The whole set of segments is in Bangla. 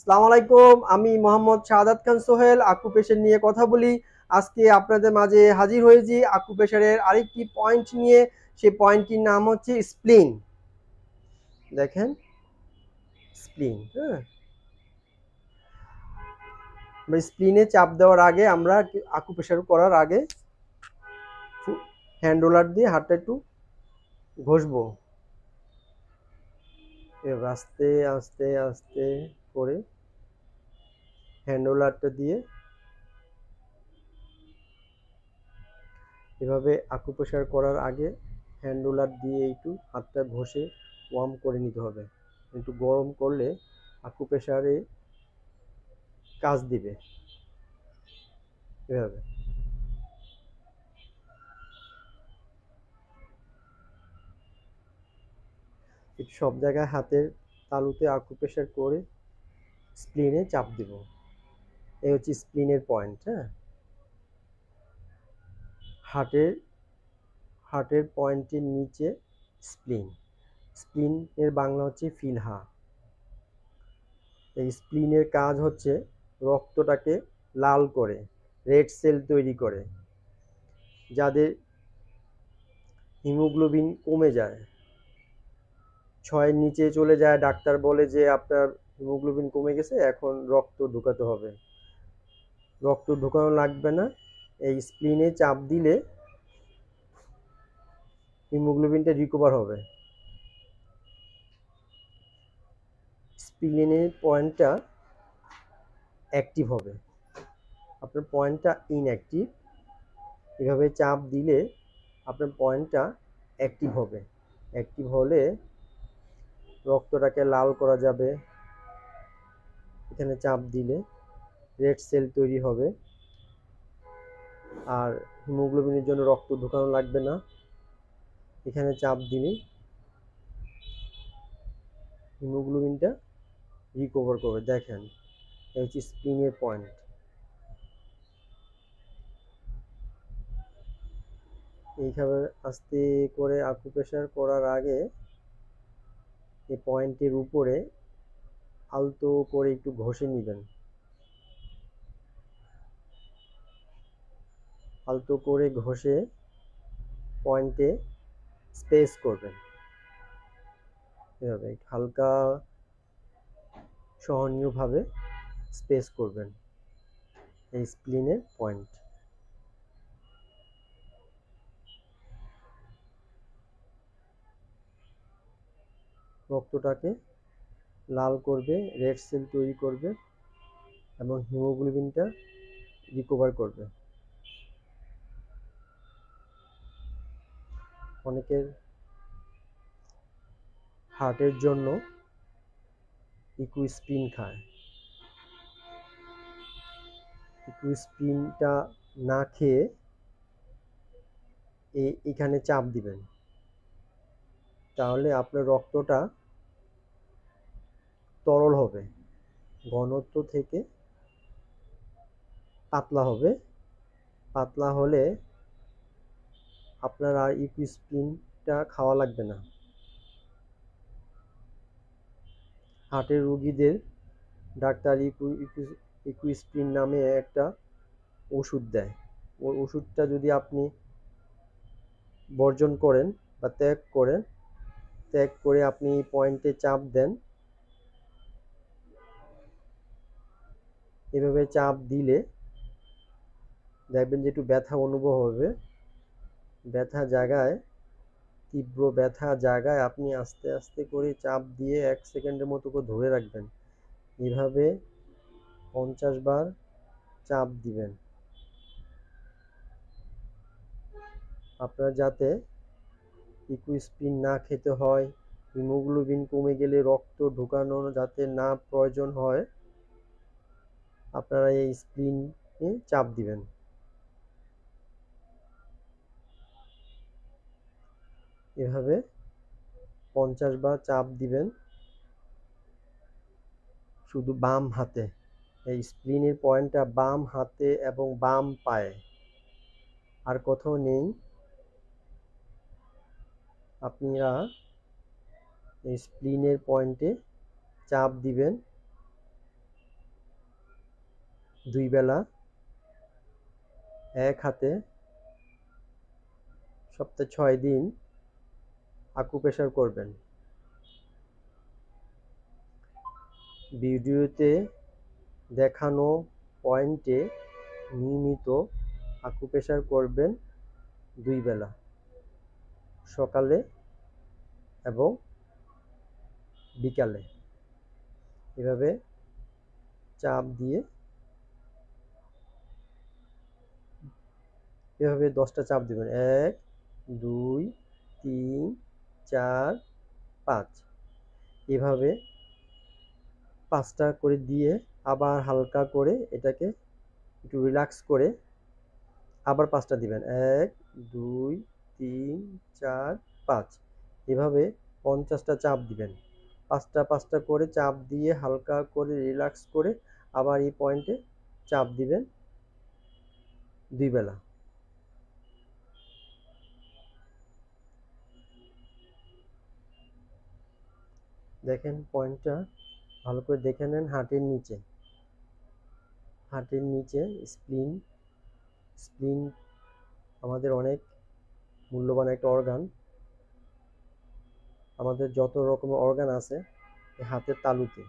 আসসালামু আলাইকুম। আমি মোহাম্মদ শাহাদাত খান সোহেল আকুপেশার নিয়ে কথা বলি। আজকে আপনাদের মাঝে হাজির হয়েছি আকুপেশারের আরেকটি পয়েন্ট নিয়ে। সেই পয়েন্টটির নাম হচ্ছে স্প্লিন। দেখেন, স্প্লিন। হ্যাঁ, আমরা স্প্লিনে চাপ দেওয়ার আগে আমরা আকুপেশার করার আগে হ্যান্ড রোলার দিয়ে হাতটা একটু ঘষবো। আস্তে আস্তে আস্তে করে হ্যান্ড রোলারটা দিয়ে এভাবে আকুপ্রেশার করার আগে হ্যান্ড রোলার দিয়ে একটু হাতটা ঘষে ওয়ার্ম করে নিতে হবে। একটু গরম করলে আকুপ্রেশারে কাজ দিবে। এভাবে একটু সব জায়গায় হাতের তালুতে আকুপ্রেশার করে স্প্লিনে চাপ দিব। এই হচ্ছে স্প্লিনের পয়েন্ট। হ্যাঁ, হার্টের হার্টের পয়েন্টের নিচে স্প্লিন। স্প্লিনের বাংলা হচ্ছে ফিলহা। এই স্প্লিনের কাজ হচ্ছে রক্তটাকে লাল করে, রেড সেল তৈরি করে। যাদের হিমোগ্লোবিন কমে যায়, 6-এর নিচে চলে যায়, ডাক্তার বলে যে আপনার হিমোগ্লোবিন কমে গেছে, এখন রক্ত ঢোকাতে হবে। রক্ত ঢোকানো লাগবে না, এই স্প্লিনে চাপ দিলে হিমোগ্লোবিনটা রিকভার হবে। স্প্লিনের পয়েন্টটা অ্যাক্টিভ হবে, আপনার পয়েন্টটা ইনঅ্যাক্টিভ। এভাবে চাপ দিলে আপনার পয়েন্টটা অ্যাক্টিভ হবে। অ্যাক্টিভ হলে রক্তটাকে লাল করা যাবে। এখানে চাপ দিলে রেড সেল তৈরি হবে, আর হিমোগ্লোবিনের জন্য রক্ত ঢোকানো লাগবে না। এখানে চাপ দিলে হিমোগ্লোবিনটা রিকভার করবে। দেখেন, এই হচ্ছে স্প্লিনের পয়েন্ট। এইভাবে আস্তে করে আকুপ্রেশার করার আগে এই পয়েন্টের উপরে আলতো করে একটু ঘষে নেবেন। আলতো করে ঘষে পয়েন্টে স্পেস করবেন। এভাবে হালকা সহনীয়ভাবে স্পেস করবেন এই স্প্লিনের পয়েন্ট। রক্তটাকে লাল করবে, রেড সেল তৈরি করবে এবং হিমোগ্লোবিনটা রিকভার করবে। অনেকের হার্টের জন্য ইকুইস্প্রিন খায়। ইকুইস্প্রিনটা না খেয়ে এখানে চাপ দিবেন, তাহলে আপনার রক্তটা তরল হবে, ঘনত্ব থেকে পাতলা হবে। পাতলা হলে আপনার আর ইকুইস্প্রিনটা খাওয়া লাগবে না। হার্টের রোগীদের ডাক্তার ইকুইস্প্রিন নামে একটা ওষুধ দেয়। ওই ওষুধটা যদি আপনি বর্জন করেন বা ত্যাগ করে আপনি পয়েন্টে চাপ দেন, এভাবে চাপ দিলে দেখবেন যে একটু ব্যথা অনুভব হবে। ব্যথা জায়গায়, তীব্র ব্যথা জায়গায় আপনি আস্তে আস্তে করে চাপ দিয়ে 1 সেকেন্ডের মতো করে ধরে রাখবেন। এভাবে 50 বার চাপ দিবেন, আপনার যাতে ইকুইস্প্রিন না খেতে হয়, হিমোগ্লোবিন কমে গেলে রক্ত ঢোকানো যাতে না প্রয়োজন হয়, আপনারা এই স্প্লিনে চাপ দিবেন। এভাবে 50 বার চাপ দিবেন শুধু বাম হাতে। এই স্প্লিনের পয়েন্টটা বাম হাতে এবং বাম পায়ে, আর কোথাও নেই। আপনারা এই স্প্লিনের পয়েন্টে চাপ দিবেন 2 বেলা এক হাতে সপ্তাহে 6 দিন আকুপ্রেশার করবেন। ভিডিওতে দেখানো পয়েন্টে নিয়মিত আকুপ্রেশার করবেন 2 বেলা, সকালে এবং বিকালে। এভাবে চাপ দিয়ে এভাবে 10টা চাপ দিবেন। 1 2 3 4 5 এভাবে 5টা করে দিয়ে আবার হালকা করে এটাকে একটু রিল্যাক্স করে আবার 5টা দিবেন। 1 2 3 4 5 এভাবে 50টা চাপ দিবেন। 5টা করে চাপ দিয়ে হালকা করে রিল্যাক্স করে আবার এই পয়েন্টে চাপ দিবেন 2 বেলা। দেখেন পয়েন্টটা ভালো করে দেখে নেন। হার্টের নিচে স্প্লিন আমাদের অনেক মূল্যবান একটা অর্গান। আমাদের যত রকমের অর্গান আছে হাতের তালুতে,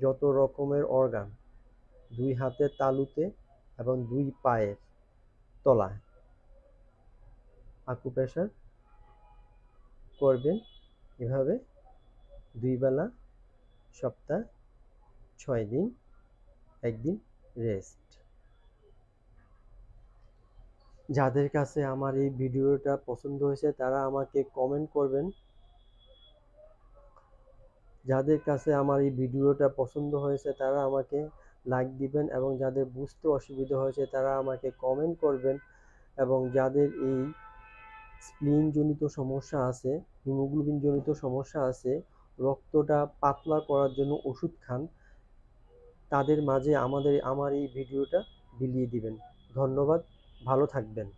যত রকমের অর্গান 2 হাতের তালুতে এবং 2 পায়ের তলায় আকুপ্রেশার করবেন এভাবে 2 বেলা, সপ্তাহে 6 দিন, 1 দিন রেস্ট। যাদের কাছে আমার এই ভিডিওটা পছন্দ হয়েছে তারা আমাকে কমেন্ট করবেন। যাদের কাছে আমার এই ভিডিওটা পছন্দ হয়েছে তারা আমাকে লাইক দিবেন, এবং যাদের বুঝতে অসুবিধা হয়েছে তারা আমাকে কমেন্ট করবেন। এবং যাদের এই স্প্লিনজনিত সমস্যা আছে, হিমোগ্লোবিনজনিত সমস্যা আছে, রক্তটা পাতলা করার জন্য ওষুধ খান, তাদের মাঝে আমার এই ভিডিওটা বিলিয়ে দিবেন। ধন্যবাদ, ভালো থাকবেন।